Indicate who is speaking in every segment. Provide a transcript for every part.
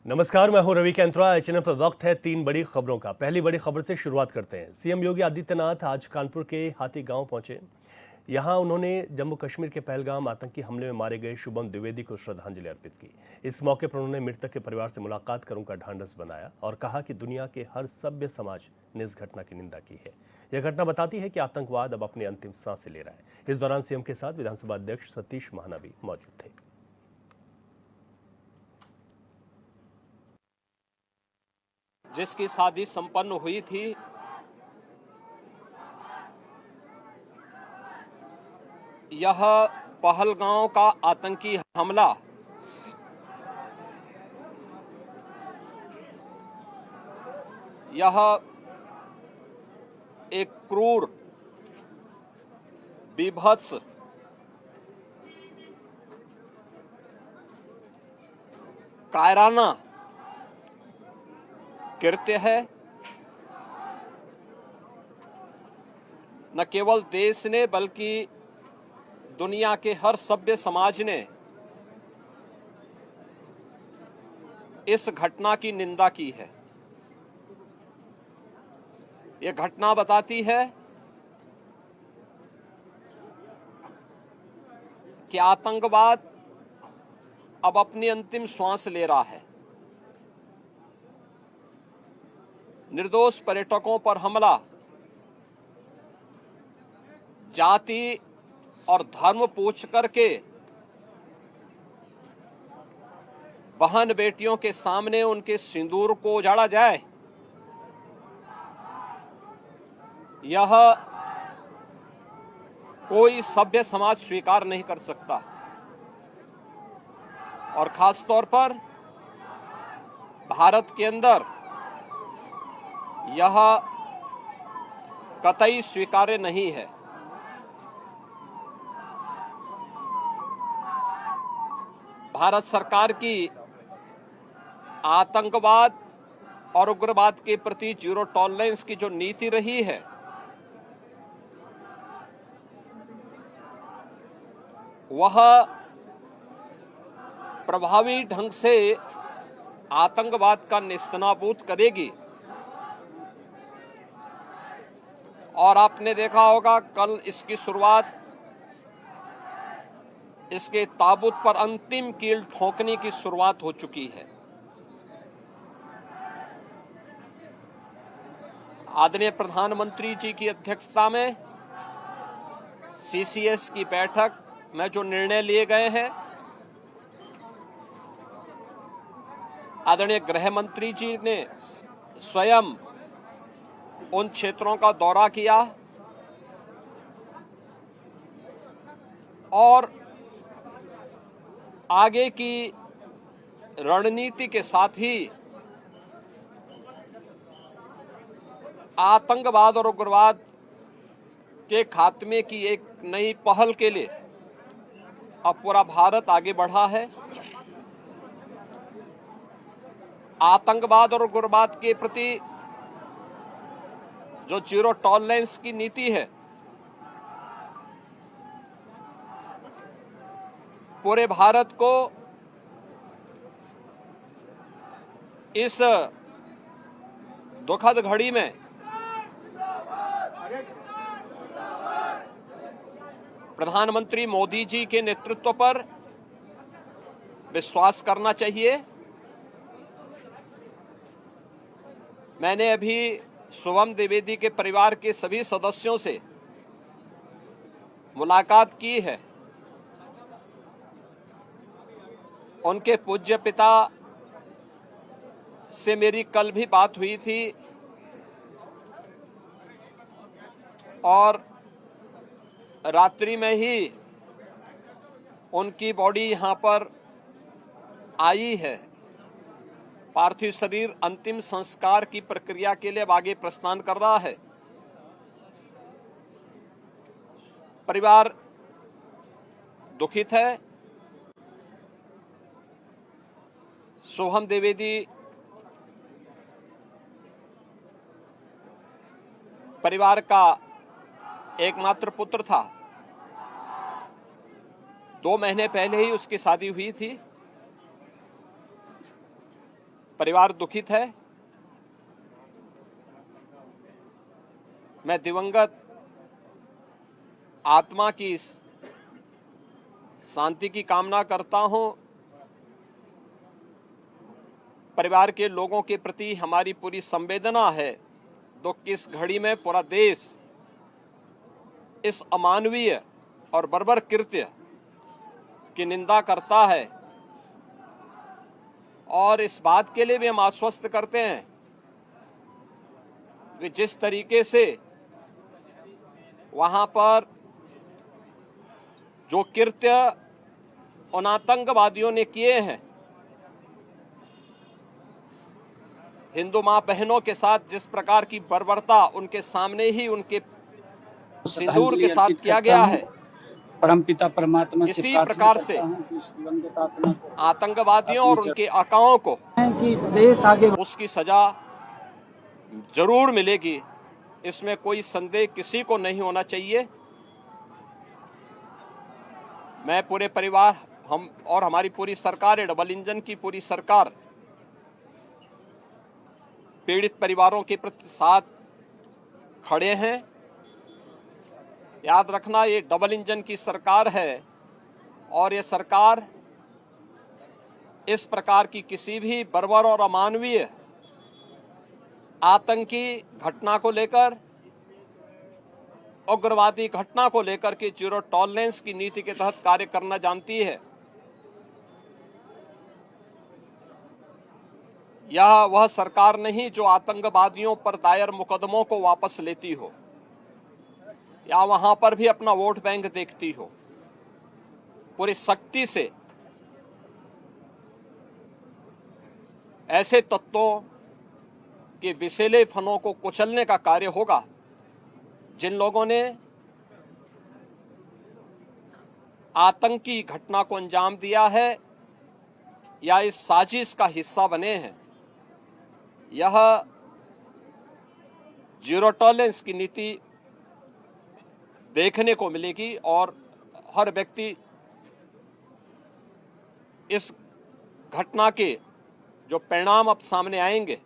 Speaker 1: नमस्कार, मैं हूं रवि कैंत्रा। एचएनएन पर वक्त है 3 बड़ी खबरों का। पहली बड़ी खबर से शुरुआत करते हैं। सीएम योगी आदित्यनाथ आज कानपुर के हाथी गांव पहुंचे। यहां उन्होंने जम्मू कश्मीर के पहलगाम आतंकी हमले में मारे गए शुभम द्विवेदी को श्रद्धांजलि अर्पित की। इस मौके पर उन्होंने मृतक के परिवार से मुलाकात कर उनका ढांढस बनाया और कहा कि दुनिया के हर सभ्य समाज ने इस घटना की निंदा की है। यह घटना बताती है कि आतंकवाद अब अपनी अंतिम सांसें ले रहा है। इस दौरान सीएम के साथ विधानसभा अध्यक्ष सतीश महाना भी मौजूद थे।
Speaker 2: जिसकी शादी संपन्न हुई थी, यह पहलगांव का आतंकी हमला यह एक क्रूर, बीभत्स, कायराना कृत्य है। न केवल देश ने बल्कि दुनिया के हर सभ्य समाज ने इस घटना की निंदा की है। यह घटना बताती है कि आतंकवाद अब अपनी अंतिम श्वास ले रहा है। निर्दोष पर्यटकों पर हमला जाति और धर्म पूछ करके बहन बेटियों के सामने उनके सिंदूर को उजाड़ा जाए, यह कोई सभ्य समाज स्वीकार नहीं कर सकता। और खास तौर पर भारत के अंदर यह कतई स्वीकार्य नहीं है। भारत सरकार की आतंकवाद और उग्रवाद के प्रति जीरो टॉलरेंस की जो नीति रही है, वह प्रभावी ढंग से आतंकवाद का नेस्तनाबूद करेगी। और आपने देखा होगा, कल इसकी शुरुआत, इसके ताबूत पर अंतिम कील ठोकने की शुरुआत हो चुकी है। आदरणीय प्रधानमंत्री जी की अध्यक्षता में सीसीएस की बैठक में जो निर्णय लिए गए हैं, आदरणीय गृह मंत्री जी ने स्वयं उन क्षेत्रों का दौरा किया और आगे की रणनीति के साथ ही आतंकवाद और उग्रवाद के खात्मे की एक नई पहल के लिए अब पूरा भारत आगे बढ़ा है। आतंकवाद और उग्रवाद के प्रति जो जीरो टॉलरेंस की नीति है, पूरे भारत को इस दुखद घड़ी में प्रधानमंत्री मोदी जी के नेतृत्व पर विश्वास करना चाहिए। मैंने अभी शुभम द्विवेदी के परिवार के सभी सदस्यों से मुलाकात की है। उनके पूज्य पिता से मेरी कल भी बात हुई थी और रात्रि में ही उनकी बॉडी यहां पर आई है। पार्थिव शरीर अंतिम संस्कार की प्रक्रिया के लिए अब आगे प्रस्थान कर रहा है। परिवार दुखित है। शुभम द्विवेदी परिवार का एकमात्र पुत्र था। 2 महीने पहले ही उसकी शादी हुई थी। परिवार दुखित है। मैं दिवंगत आत्मा की शांति की कामना करता हूं। परिवार के लोगों के प्रति हमारी पूरी संवेदना है। दुख की इस घड़ी में पूरा देश इस अमानवीय और बर्बर कृत्य की निंदा करता है और इस बात के लिए भी हम आश्वस्त करते हैं कि जिस तरीके से वहां पर जो कृत्य उन आतंकवादियों ने किए हैं, हिंदू मां बहनों के साथ जिस प्रकार की बर्बरता उनके सामने ही उनके सिंदूर के साथ किया गया है,
Speaker 3: परमपिता परमात्मा से
Speaker 2: इसी प्रकार से आतंकवादियों और उनके आकाओं को
Speaker 3: कि देश आगे
Speaker 2: उसकी सजा जरूर मिलेगी। इसमें कोई संदेह किसी को नहीं होना चाहिए। मैं पूरे परिवार, हम और हमारी पूरी सरकार, डबल इंजन की पूरी सरकार पीड़ित परिवारों के प्रति साथ खड़े हैं। याद रखना, ये डबल इंजन की सरकार है और ये सरकार इस प्रकार की किसी भी बर्बर और अमानवीय आतंकी घटना को लेकर, उग्रवादी घटना को लेकर के जीरो टॉलरेंस की नीति के तहत कार्य करना जानती है। यह वह सरकार नहीं जो आतंकवादियों पर दायर मुकदमों को वापस लेती हो या वहां पर भी अपना वोट बैंक देखती हो। पूरी सख्ती से ऐसे तत्वों के विषैले फनों को कुचलने का कार्य होगा जिन लोगों ने आतंकी घटना को अंजाम दिया है या इस साजिश का हिस्सा बने हैं। यह जीरो टॉलरेंस की नीति देखने को मिलेगी और हर व्यक्ति इस घटना के जो परिणाम अब सामने आएंगे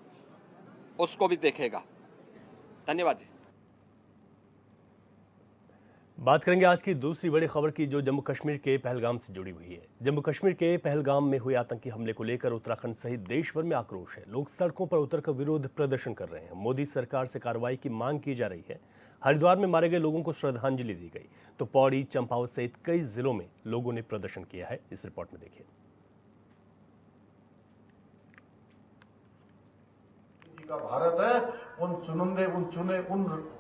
Speaker 2: उसको भी देखेगा। धन्यवाद जी।
Speaker 1: बात करेंगे आज की दूसरी बड़ी खबर की, जो जम्मू कश्मीर के पहलगाम से जुड़ी हुई है। जम्मू कश्मीर के पहलगाम में हुए आतंकी हमले को लेकर उत्तराखंड सहित देश भर में आक्रोश है। लोग सड़कों पर उतरकर विरोध प्रदर्शन कर रहे हैं। मोदी सरकार से कार्रवाई की मांग की जा रही है। हरिद्वार में मारे गए लोगों को श्रद्धांजलि दी गई, तो पौड़ी, चंपावत सहित कई जिलों में लोगों ने प्रदर्शन किया है। इस रिपोर्ट में देखिए।
Speaker 4: का भारत है,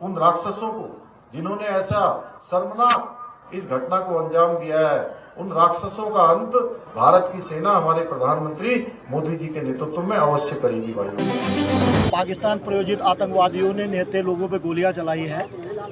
Speaker 4: उन राक्षसों को जिन्होंने ऐसा शर्मनाक इस घटना को अंजाम दिया है, उन राक्षसों का अंत भारत की सेना हमारे प्रधानमंत्री मोदी जी के नेतृत्व में अवश्य करेगी। भाई,
Speaker 5: पाकिस्तान प्रायोजित आतंकवादियों ने निहत्थे लोगों पे गोलियां चलाई है।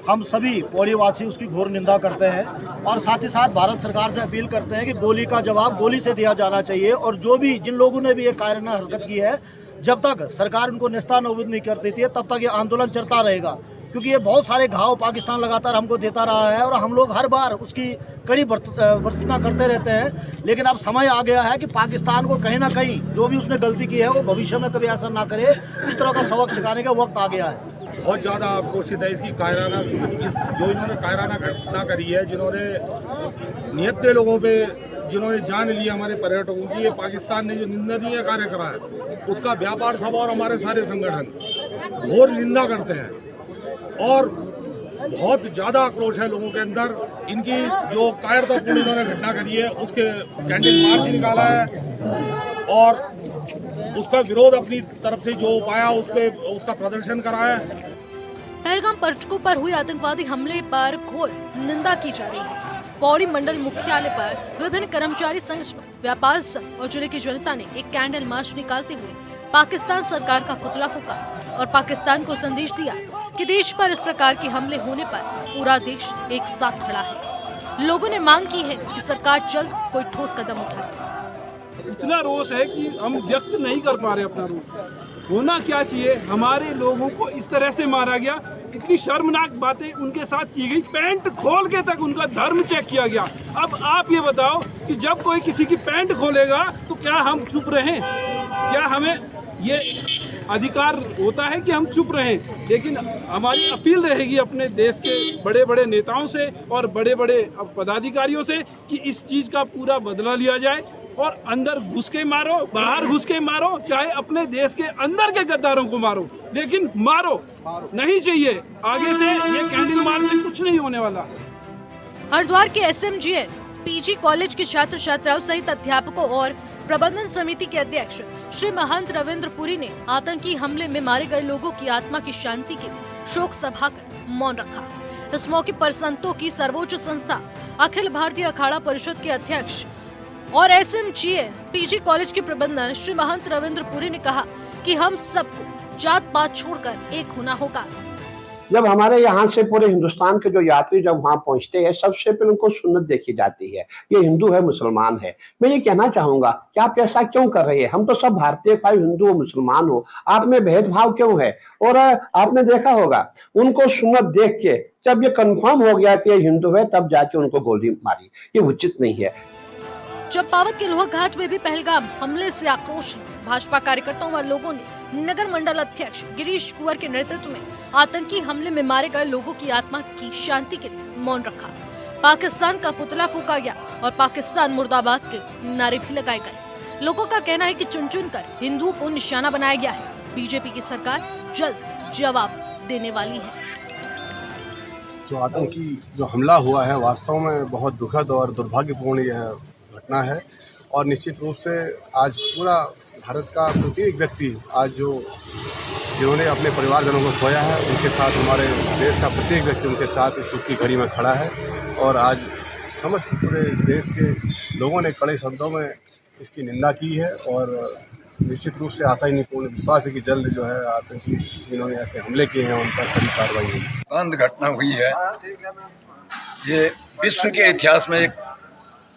Speaker 5: हम सभी पौड़ी वासी उसकी घोर निंदा करते हैं और साथ ही साथ भारत सरकार से अपील करते हैं कि गोली का जवाब गोली से दिया जाना चाहिए और जो भी जिन लोगों ने भी ये कायराना हरकत की है, जब तक सरकार उनको नेस्तानाबूद नहीं कर देती है तब तक ये आंदोलन चलता रहेगा, क्योंकि ये बहुत सारे घाव पाकिस्तान लगातार हमको देता रहा है और हम लोग हर बार उसकी कड़ी भर्त्सना करते रहते हैं। लेकिन अब समय आ गया है कि पाकिस्तान को कहीं ना कहीं जो भी उसने गलती की है वो भविष्य में कभी ऐसा ना करे, इस तरह का सबक सिखाने का वक्त आ गया है।
Speaker 6: बहुत ज़्यादा आक्रोशित है इसकी कायराना, जो इन्होंने कायराना घटना करी है, जिन्होंने निहत्थे लोगों पे जिन्होंने जान लिया हमारे पर्यटकों की। ये पाकिस्तान ने जो निंदनीय कार्य करा है उसका व्यापार सभा और हमारे सारे संगठन घोर निंदा करते हैं और बहुत ज़्यादा आक्रोश है लोगों के अंदर। इनकी जो कायरतापूर्ण इन्होंने घटना करी है उसके कैंडल मार्च निकाला है और उसका विरोध अपनी तरफ से जो पाया उस पे उसका प्रदर्शन करा है।
Speaker 7: पहलगाम पर्यटकों पर हुए आतंकवादी हमले पर घोर निंदा की जा रही है। पौड़ी मंडल मुख्यालय पर विभिन्न कर्मचारी संगठनों, व्यापार संघ और जिले की जनता ने एक कैंडल मार्च निकालते हुए पाकिस्तान सरकार का पुतला फूंका और पाकिस्तान को संदेश दिया कि देश पर इस प्रकार के हमले होने पर पूरा देश एक साथ खड़ा है। लोगों ने मांग की है कि सरकार जल्द कोई ठोस कदम उठाए।
Speaker 8: इतना रोष है कि हम व्यक्त नहीं कर पा रहे अपना रोष। होना क्या चाहिए, हमारे लोगों को इस तरह से मारा गया, इतनी शर्मनाक बातें उनके साथ की गई, पैंट खोल के तक उनका धर्म चेक किया गया। अब आप ये बताओ कि जब कोई किसी की पैंट खोलेगा तो क्या हम चुप रहें? क्या हमें ये अधिकार होता है कि हम चुप रहें, लेकिन हमारी अपील रहेगी अपने देश के बड़े बड़े नेताओं से और बड़े बड़े पदाधिकारियों से कि इस चीज़ का पूरा बदला लिया जाए और अंदर घुस के मारो, बाहर घुस के मारो, चाहे अपने देश के अंदर के गद्दारों को मारो, लेकिन मारो नहीं चाहिए। आगे से ये कैंडल मार्च से कुछ नहीं होने वाला।
Speaker 7: हरिद्वार के SMGN PG कॉलेज के छात्र छात्राओं सहित अध्यापकों और प्रबंधन समिति के अध्यक्ष श्री महंत रविंद्र पुरी ने आतंकी हमले में मारे गए लोगों की आत्मा की शांति के लिए शोक सभा कर मौन रखा। इस मौके पर संतों की सर्वोच्च संस्था अखिल भारतीय अखाड़ा परिषद के अध्यक्ष और SMGN PG कॉलेज के प्रबंधन श्री महंत रविंद्र पुरी ने कहा कि हम सबको जात पात छोड़कर एक होना होगा।
Speaker 9: जब हमारे यहाँ से पूरे हिंदुस्तान के जो यात्री जब वहाँ पहुँचते हैं, सबसे पहले उनको सुन्नत देखी जाती है, ये हिंदू है मुसलमान है। मैं ये कहना चाहूंगा कि आप ऐसा क्यों कर रहे हैं? हम तो सब भारतीय भाई, हिंदू हो मुसलमान हो, आप में भेदभाव क्यों है? और आपने देखा होगा उनको सुन्नत देख के जब ये कंफर्म हो गया कि ये हिंदू है, तब जाके उनको गोली मारी, ये उचित नहीं है।
Speaker 7: चंपावत के लोहा घाट में भी पहलगाम हमले से आक्रोश है। भाजपा कार्यकर्ताओं व लोगों ने नगर मंडल अध्यक्ष गिरीश कुंवर के नेतृत्व में आतंकी हमले में मारे गए लोगों की आत्मा की शांति के लिए मौन रखा। पाकिस्तान का पुतला फूका गया और पाकिस्तान मुर्दाबाद के नारे भी लगाए गए। लोगों का कहना है कि चुन चुन कर हिंदुओं को निशाना बनाया गया है। बीजेपी की सरकार जल्द जवाब देने वाली है।
Speaker 10: जो आतंकी जो हमला हुआ है, वास्तव में बहुत दुखद और दुर्भाग्यपूर्ण यह घटना है और निश्चित रूप से आज पूरा भारत का प्रत्येक व्यक्ति आज जिन्होंने अपने परिवारजनों को खोया है, उनके साथ हमारे देश का प्रत्येक व्यक्ति उनके साथ इस दुख की घड़ी में खड़ा है। और आज समस्त पूरे देश के लोगों ने कड़े शब्दों में इसकी निंदा की है और निश्चित रूप से आशा ही नहीं, पूर्ण विश्वास है कि जल्द जो है आतंकी जिन्होंने ऐसे हमले किए हैं उन पर कड़ी कार्रवाई होगी।
Speaker 11: आनंद घटना हुई है, ये विश्व के इतिहास में एक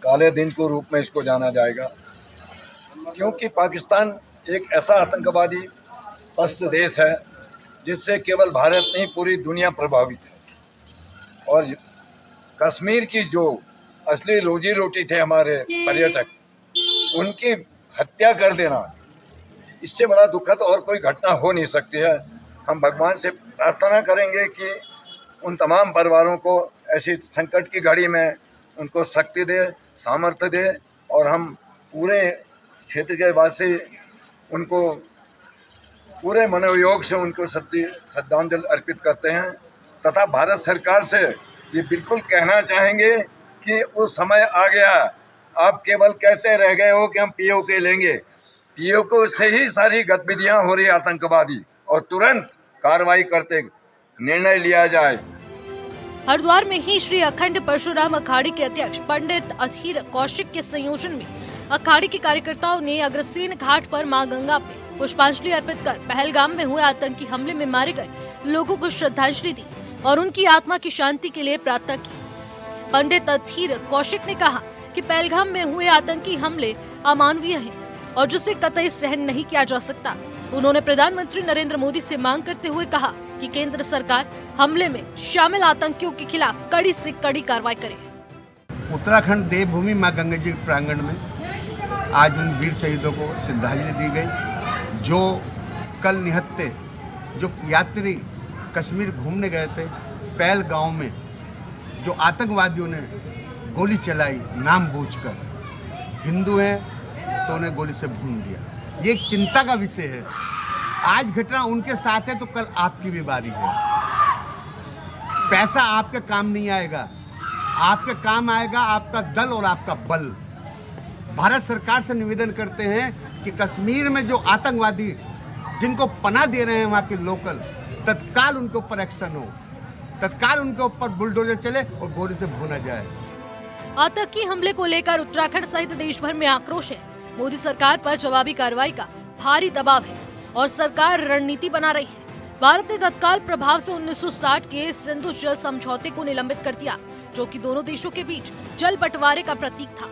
Speaker 11: काले दिन के रूप में इसको जाना जाएगा, क्योंकि पाकिस्तान एक ऐसा आतंकवादी पस्त देश है जिससे केवल भारत नहीं पूरी दुनिया प्रभावित है। और कश्मीर की जो असली रोजी रोटी थे हमारे पर्यटक, उनकी हत्या कर देना, इससे बड़ा दुखद और कोई घटना हो नहीं सकती है। हम भगवान से प्रार्थना करेंगे कि उन तमाम परिवारों को ऐसी संकट की घड़ी में उनको शक्ति दे, सामर्थ्य दे और हम पूरे क्षेत्र के वासी उनको पूरे मनोयोग से उनको श्रद्धांजलि अर्पित करते हैं तथा भारत सरकार से ये बिल्कुल कहना चाहेंगे कि उस समय आ गया, आप केवल कहते रह गए हो कि हम POK लेंगे, POK से ही सारी गतिविधियां हो रही आतंकवादी, और तुरंत कार्रवाई करते निर्णय लिया जाए।
Speaker 7: हरिद्वार में ही श्री अखंड परशुराम अखाड़े के अध्यक्ष पंडित अधीर कौशिक के संयोजन में अखाड़े के कार्यकर्ताओं ने अग्रसेन घाट पर मां गंगा पे पुष्पांजलि अर्पित कर पहलगाम में हुए आतंकी हमले में मारे गए लोगों को श्रद्धांजलि दी और उनकी आत्मा की शांति के लिए प्रार्थना की। पंडित अधीर कौशिक ने कहा कि पहलगाम में हुए आतंकी हमले अमानवीय हैं और जिसे कतई सहन नहीं किया जा सकता। उन्होंने प्रधानमंत्री नरेंद्र मोदी से मांग करते हुए कहा कि केंद्र सरकार हमले में शामिल आतंकियों के खिलाफ कड़ी से कड़ी कार्रवाई करे।
Speaker 9: उत्तराखंड देवभूमि मां गंगा जी प्रांगण में आज उन वीर शहीदों को श्रद्धांजलि दी गई जो कल निहत्थे जो यात्री कश्मीर घूमने गए थे, पहलगांव में जो आतंकवादियों ने गोली चलाई नाम बूझकर, हिंदू हैं तो उन्हें गोली से भून दिया। ये एक चिंता का विषय है। आज घटना उनके साथ है तो कल आपकी भी बारी है। पैसा आपके काम नहीं आएगा, आपके काम आएगा आपका दल और आपका बल। भारत सरकार से निवेदन करते हैं कि कश्मीर में जो आतंकवादी जिनको पनाह दे रहे हैं वहाँ के लोकल, तत्काल उनके ऊपर एक्शन हो, तत्काल उनके ऊपर बुलडोजर चले और गोली से भूना जाए।
Speaker 7: आतंकी हमले को लेकर उत्तराखंड सहित देश भर में आक्रोश है। मोदी सरकार पर जवाबी कार्रवाई का भारी दबाव है और सरकार रणनीति बना रही है। भारत ने तत्काल प्रभाव से 1960 के सिंधु जल समझौते को निलंबित कर दिया, जो कि दोनों देशों के बीच जल बंटवारे का प्रतीक था।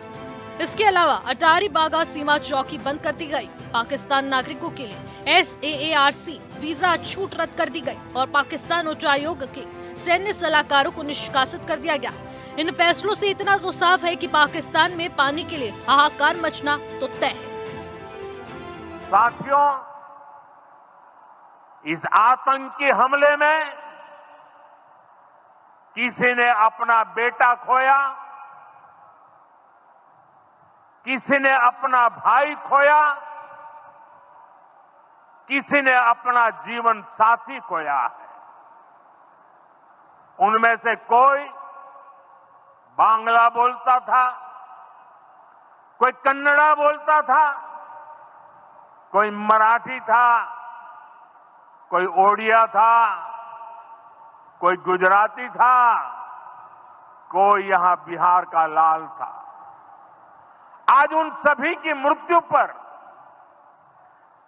Speaker 7: इसके अलावा अटारी बागा सीमा चौकी बंद कर दी गई। पाकिस्तान नागरिकों के लिए SAARC वीजा छूट रद्द कर दी गई और पाकिस्तान उच्चायोग के सैन्य सलाहकारों को निष्कासित कर दिया गया। इन फैसलों से इतना तो साफ है कि पाकिस्तान में पानी के लिए हाहाकार मचना तो तय है।
Speaker 2: साथियों,
Speaker 12: इस आतंकी हमले में किसी ने अपना बेटा खोया, किसी ने अपना भाई खोया, किसी ने अपना जीवन साथी खोया है। उनमें से कोई बांग्ला बोलता था, कोई कन्नड़ा बोलता था, कोई मराठी था, कोई ओडिया था, कोई गुजराती था, कोई यहां बिहार का लाल था। आज उन सभी की मृत्यु पर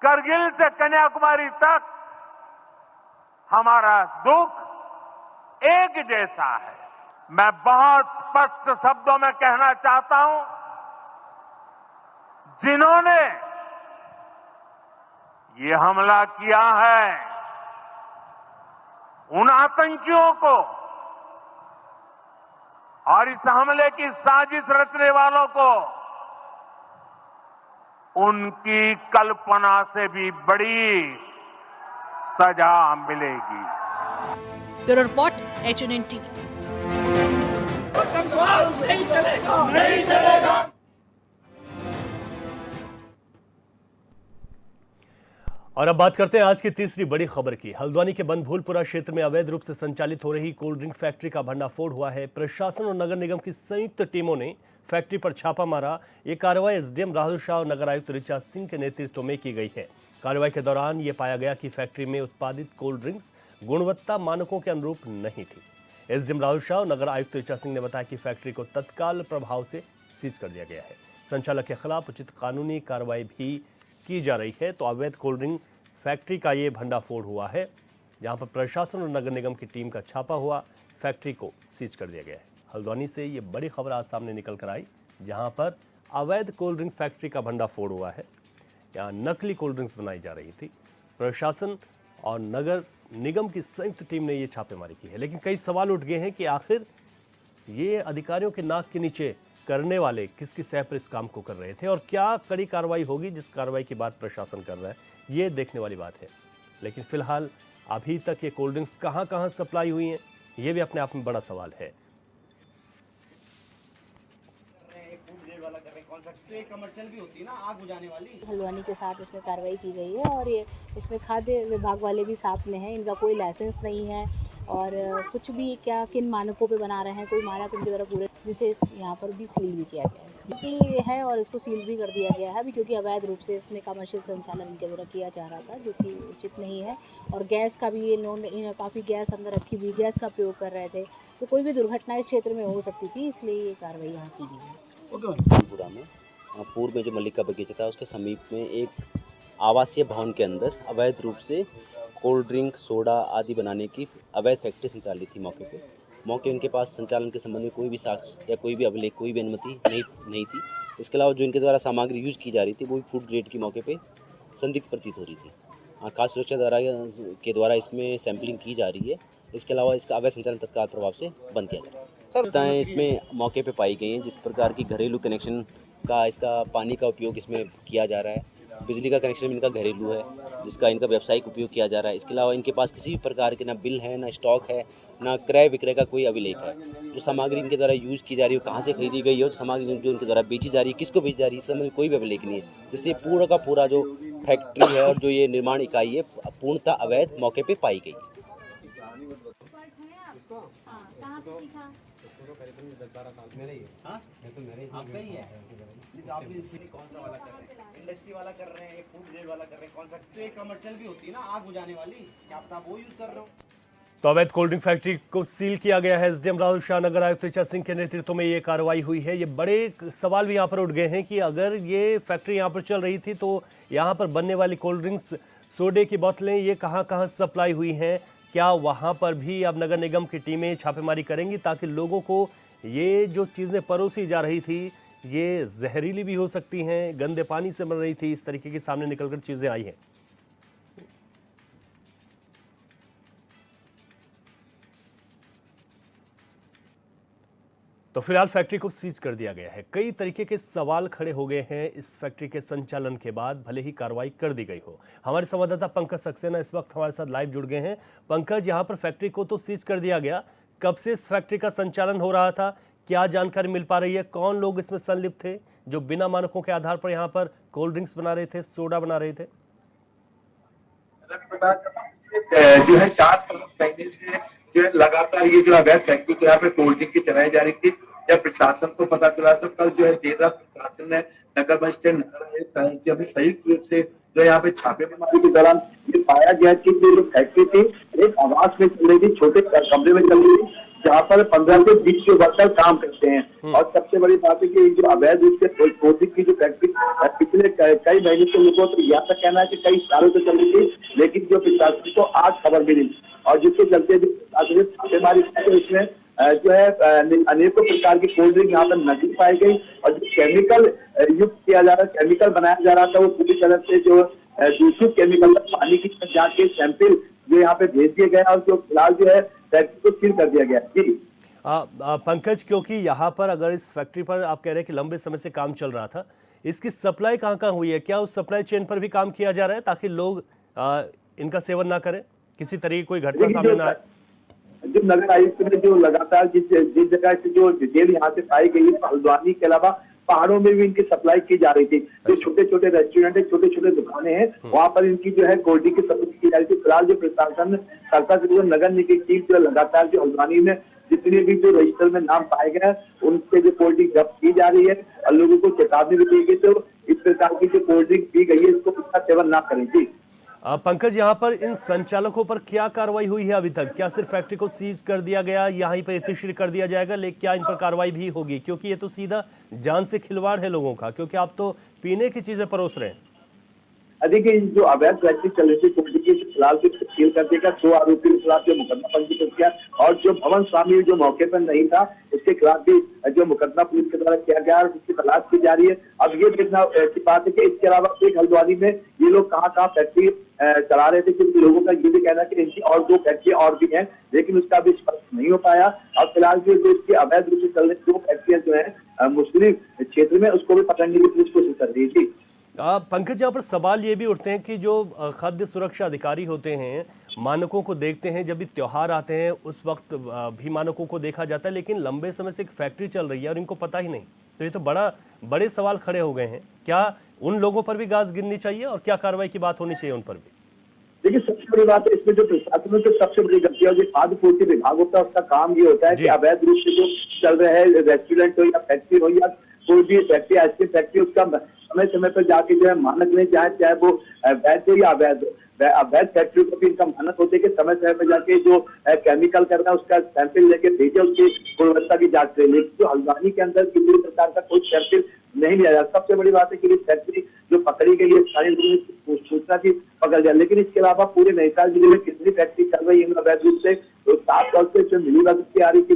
Speaker 12: करगिल से कन्याकुमारी तक हमारा दुख एक जैसा है। मैं बहुत स्पष्ट शब्दों में कहना चाहता हूं, जिन्होंने ये हमला किया है, उन आतंकियों को और इस हमले की साजिश रचने वालों को उनकी कल्पना से भी बड़ी सजा मिलेगी।
Speaker 7: Bureau report HNN TV।
Speaker 12: नहीं चलेगा, नहीं चलेगा।
Speaker 1: और अब बात करते हैं आज की तीसरी बड़ी खबर की। हल्द्वानी के बनभूलपुरा क्षेत्र में अवैध रूप से संचालित हो रही कोल्ड ड्रिंक फैक्ट्री का भंडाफोड़ हुआ है। प्रशासन और नगर निगम की संयुक्त टीमों ने फैक्ट्री पर छापा मारा। ये कार्रवाई एसडीएम राहुल शाह और नगर आयुक्त ऋचा सिंह के नेतृत्व में की गई है। कार्रवाई के दौरान ये पाया गया कि फैक्ट्री में उत्पादित कोल्ड ड्रिंक्स गुणवत्ता मानकों के अनुरूप नहीं थी। एसडीएम राहुल शाह और नगर आयुक्त ऋचा सिंह ने बताया कि फैक्ट्री को तत्काल प्रभाव से सीज कर दिया गया है। संचालक के खिलाफ उचित कानूनी कार्रवाई भी की जा रही है। तो अवैध कोल्ड ड्रिंक फैक्ट्री का ये भंडाफोड़ हुआ है, जहां पर प्रशासन और नगर निगम की टीम का छापा हुआ, फैक्ट्री को सीज कर दिया गया है। हल्द्वानी से ये बड़ी खबर आज सामने निकल कर आई, जहां पर अवैध कोल्ड ड्रिंक फैक्ट्री का भंडाफोड़ हुआ है। यहाँ नकली कोल्ड ड्रिंक्स बनाई जा रही थी। प्रशासन और नगर निगम की संयुक्त टीम ने ये छापेमारी की है। लेकिन कई सवाल उठ गए हैं कि आखिर ये अधिकारियों के नाक के नीचे करने वाले किसकी सह पर इस काम को कर रहे थे और क्या कड़ी कार्रवाई होगी जिस कार्रवाई की बात प्रशासन कर रहा है, ये देखने वाली बात है। लेकिन फिलहाल अभी तक ये कोल्ड ड्रिंक्स कहां सप्लाई हुई हैं, ये भी अपने आप में बड़ा सवाल है।
Speaker 5: कमर्शियल भी होती है ना, आग बुझाने वाली।
Speaker 13: हल्द्वानी के साथ इसमें कार्रवाई की गई है और ये इसमें खाद्य विभाग वाले भी साथ में हैं। इनका कोई लाइसेंस नहीं है और कुछ भी क्या किन मानकों पे बना रहे हैं, कोई मानक इनके द्वारा पूरे, जिसे यहाँ पर भी सील भी किया गया है और इसको सील भी कर दिया गया है अभी, क्योंकि अवैध रूप से इसमें कमर्शियल संचालन इनके द्वारा किया जा रहा था, जो कि उचित नहीं है। और गैस का भी ये इन्होंने काफ़ी गैस अंदर रखी हुई गैस का प्रयोग कर रहे थे, तो कोई भी दुर्घटना इस क्षेत्र में हो सकती थी, इसलिए ये कार्रवाई यहाँ की गई है।
Speaker 14: पूरा में पूर्व में जो मल्लिका बगीचा था उसके समीप में एक आवासीय भवन के अंदर अवैध रूप से कोल्ड ड्रिंक, सोडा आदि बनाने की अवैध फैक्ट्री संचालित थी। मौके उनके पास संचालन के संबंध में कोई भी साक्ष्य या कोई भी अभिलेख, कोई भी अनुमति नहीं थी। इसके अलावा जो इनके द्वारा सामग्री यूज की जा रही थी वो भी फूड ग्रेड की मौके पे संदिग्ध प्रतीत हो रही थी। खाद्य सुरक्षा के द्वारा इसमें सैंपलिंग की जा रही है। इसके अलावा इसका अवैध संचालन तत्काल प्रभाव से बंद किया जाए। सर इसमें मौके पे पाई गई हैं, जिस प्रकार की घरेलू कनेक्शन का इसका पानी का उपयोग इसमें किया जा रहा है, बिजली का कनेक्शन भी इनका घरेलू है जिसका इनका व्यावसायिक उपयोग किया जा रहा है। इसके अलावा इनके पास किसी भी प्रकार के ना बिल है, ना स्टॉक है, ना क्रय विक्रय का कोई अभिलेख है। जो सामग्री इनके द्वारा यूज की जा रही है कहाँ से खरीदी गई है और सामग्री जो इनके द्वारा बेची जा रही है किसको बेची जा रही है, इस संबंध में कोई भी अभिलेख नहीं है। जिससे पूरा का पूरा जो फैक्ट्री है और जो ये निर्माण इकाई है पूर्णतः अवैध मौके पर पाई गई।
Speaker 5: इंडस्ट्री वाला कर रहे हैं, एक फूड ग्रेड वाला कर रहे हैं, कौन सा? तो एक कमर्शियल भी होती है ना, आग बुझाने वाली, क्या आप वो यूज कर रहे हो?
Speaker 1: तो अवैध कोल्ड ड्रिंक फैक्ट्री को सील किया गया है। एसडीएम राहुल शाह, नगर आयुक्त ऋचा सिंह के नेतृत्व में ये कार्रवाई हुई है। ये बड़े सवाल भी यहाँ पर उठ गए हैं कि अगर ये फैक्ट्री यहाँ पर चल रही थी तो यहाँ पर बनने वाली कोल्ड ड्रिंक्स, सोडे की बोतलें ये कहाँ सप्लाई हुई हैं, क्या वहाँ पर भी अब नगर निगम की टीमें छापेमारी करेंगी ताकि लोगों को ये जो चीज़ें परोसी जा रही थी ये जहरीली भी हो सकती हैं, गंदे पानी से बन रही थी, इस तरीके की सामने निकलकर चीज़ें आई हैं। तो फिलहाल फैक्ट्री को सीज कर दिया गया है। कई तरीके के सवाल खड़े हो गए हैं इस फैक्ट्री के संचालन के बाद, भले ही कार्रवाई कर दी गई हो। हमारे संवाददाता पंकज सक्सेना इस वक्त हमारे साथ लाइव जुड़ गए हैं। पंकज, यहाँ पर फैक्ट्री को तो सीज कर दिया गया, कब से इस फैक्ट्री का संचालन हो रहा था, क्या जानकारी मिल पा रही है? कौन लोग इसमें संलिप्त थे जो बिना मानकों के आधार पर यहाँ पर कोल्ड ड्रिंक्स बना रहे थे, सोडा बना रहे थे?
Speaker 15: जो है 4-5 महीने से जो है लगातार ये जो अवैध फैक्ट्री जो यहाँ पे कोल्ड ड्रिंक की चलाई जा रही थी, जब प्रशासन को पता चला तो कल जो है देर रात प्रशासन ने नगर संयुक्त रूप से जो यहाँ पे छापेमारी के दौरान ये पाया गया कि जो फैक्ट्री थी एक आवास में चल रही थी, छोटे कमरे में चल रही थी, जहाँ पर 15 से 20 जो वर्कर काम करते हैं। और सबसे बड़ी बात है कि जो अवैध रूप से कोल्ड ड्रिंक की जो फैक्ट्री पिछले कई महीने से लोगों को यहाँ तक कहना है कि कई सालों से चल रही थी, लेकिन जो प्रशासन को आज खबर मिली और जिसके चलते जो प्रशासन ने छापेमारी की तो इसमें जो है अनेकों प्रकार की कोल्ड ड्रिंक यहाँ पर नकली पाई गई और जो केमिकल युक्त किया जा रहा, केमिकल बनाया जा रहा था, वो पूरी तरह से जो दूषित केमिकल पानी की जांच के सैंपल जो यहाँ पे भेज दिए गए और जो फिलहाल जो है फैक्ट्री को सील कर दिया गया। जी
Speaker 1: पंकज, क्योंकि यहाँ पर अगर इस फैक्ट्री पर आप कह रहे हैं कि लंबे समय से काम चल रहा था, इसकी सप्लाई कहाँ हुई है? क्या उस सप्लाई चेन पर भी काम किया जा रहा है ताकि लोग इनका सेवन ना करें, किसी तरह की कोई घटना सामने ना आए?
Speaker 15: जो नगर आयुक्त ने जो लगातार जिस जगह से जो डिटेल यहाँ से पाई गई है, हल्द्वानी के अलावा पहाड़ों में भी इनकी सप्लाई की जा रही थी। जो छोटे छोटे रेस्टोरेंट है, छोटे छोटे दुकानें हैं, वहाँ पर इनकी जो है कोल्ड ड्रिंक की सप्लाई की जा रही थी। फिलहाल जो प्रशासन नगर निगम की टीम जो लगातार जो हल्द्वानी में जितने भी जो रजिस्टर में नाम पाए गए उनसे जो कोल्ड ड्रिंक जब्त की जा रही है और लोगों को चेतावनी भी दी गई, तो इस प्रकार की जो कोल्ड ड्रिंक दी गई है इसको इसका सेवन ना करें। जी
Speaker 1: पंकज, यहाँ पर इन संचालकों पर क्या कार्रवाई हुई है अभी तक? क्या सिर्फ फैक्ट्री को सीज कर दिया गया, यहीं पर इतिश्री कर दिया जाएगा, लेकिन क्या इन पर कार्रवाई भी होगी? क्योंकि ये तो सीधा जान से खिलवाड़ है लोगों का, क्योंकि आप तो पीने की चीजें परोस रहे हैं।
Speaker 15: देखिए, जो अवैध फैक्ट्री चल रही थी कोल्ड ड्रिंक की, फिलहाल सील कर देगा। 2 आरोपी के खिलाफ जो मुकदमा पंजीकृत किया और जो भवन स्वामी जो मौके पर नहीं था उसके खिलाफ भी जो मुकदमा पुलिस के द्वारा किया गया और उसकी तलाश की जा रही है। अब ये देखना की बात है कि इसके अलावा एक हल्द्वानी में ये लोग कहाँ फैक्ट्री चला रहे थे, क्योंकि लोगों का ये भी कहना है कि इनकी और 2 फैक्ट्री और भी हैं, लेकिन उसका भी स्पष्ट नहीं हो पाया। और फिलहाल जो इसकी अवैध रूप से चल रही 2 फैक्ट्रियां जो है मुस्लिम क्षेत्र में, उसको भी पकड़ने की पुलिस कोशिश कर रही थी।
Speaker 1: पंकज, यहाँ पर सवाल ये भी उठते हैं कि जो खाद्य सुरक्षा अधिकारी होते हैं मानकों को देखते हैं, जब भी त्योहार आते हैं उस वक्त भी मानकों को देखा जाता है, लेकिन लंबे समय से एक फैक्ट्री चल रही है और इनको पता ही नहीं, तो ये तो बड़े सवाल खड़े हो गए हैं। क्या उन लोगों पर भी गाज गिरनी चाहिए और क्या कार्रवाई की बात होनी चाहिए उन पर भी?
Speaker 15: देखिए, सबसे बड़ी बात है इसमें जो प्रशासन की सबसे बड़ी गलती है, जो खाद्य पूर्ति विभाग होता है उसका काम ये होता है कि अवैध रूप से जो चल रहे हैं रेस्टोरेंट हो या फैक्ट्री हो या कोई भी फैक्ट्री, आइसक्रीम फैक्ट्री, उसका समय पर जाके जो है मानक नहीं, चाहे वो वैध हो या अवैध फैक्ट्री को भी इनका मानक होते कि समय पर जाके जो केमिकल करना है उसका सैंपल लेके भेजे, उसकी गुणवत्ता की जांच करें। लेकिन जो हल्द्वानी के अंदर किसी प्रकार का कोई सैंपल नहीं लिया जाता। सबसे बड़ी बात है कि फैक्ट्री जो पकड़ी गई है स्थानीय लोगों की सूचना की पकड़ जाए, लेकिन इसके अलावा पूरे नैनीताल जिले में कितनी फैक्ट्री चल रही है अवैध रूप से, तो साफ तौर से जो मिली भगत आ रही थी।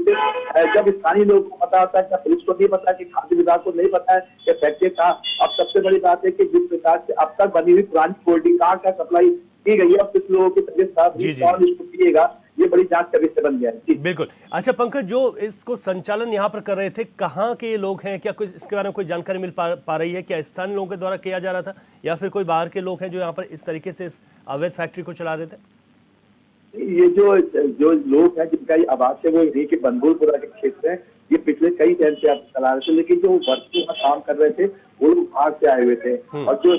Speaker 15: जब स्थानीय लोगों को पता होता है, क्या पुलिस को नहीं पता, कि खाद्य विभाग को नहीं पता है कि फैक्ट्री का। अब सबसे बड़ी बात है कि जिस प्रकार से अब तक बनी हुई पुरानी कोल्ड ड्रिंक कहाँ सप्लाई की गई है, अब कुछ लोगों की तबियत खराब इसको पिएगा, ये बड़ी जांच का विषय बन गया है।
Speaker 1: बिल्कुल। अच्छा पंकज, जो इसको संचालन यहाँ पर कर रहे थे, कहाँ के लोग हैं? क्या कुछ इसके बारे में कोई जानकारी मिल पा रही है? क्या स्थानीय लोगों के द्वारा किया जा रहा था या फिर कोई बाहर के लोग हैं जो यहाँ पर इस तरीके से इस अवैध फैक्ट्री को चला रहे थे?
Speaker 15: ये जो लोग हैं जिनका ये आवास है वो यही के बंदूलपुरा के क्षेत्र है। ये पिछले कई टाइम से आप चला रहे थे, लेकिन जो वर्कर्स वहाँ काम कर रहे थे वो लोग बाहर से आए हुए थे और जो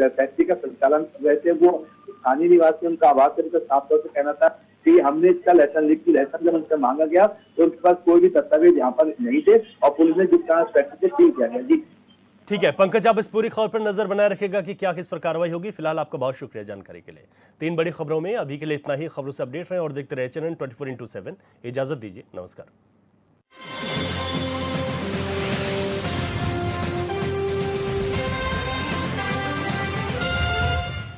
Speaker 15: फैक्ट्री का संचालन कर रहे थे वो स्थानीय निवासी, उनका आवास है। उनका साफ तौर से कहना था कि हमने इसका लाइसेंस जब उनसे मांगा गया तो उनके पास कोई भी दस्तावेज यहाँ पर नहीं थे और पुलिस ने जिस तरह फैक्ट्री से सील किया गया। जी
Speaker 1: ठीक है पंकज, आप इस पूरी खबर पर नजर बनाए रखेगा कि क्या किस पर कार्रवाई होगी। फिलहाल आपका बहुत शुक्रिया जानकारी के लिए। 3 बड़ी खबरों में अभी के लिए इतना ही। खबरों से अपडेट रहें और देखते रहे चैनल 24x7। इजाजत दीजिए, नमस्कार।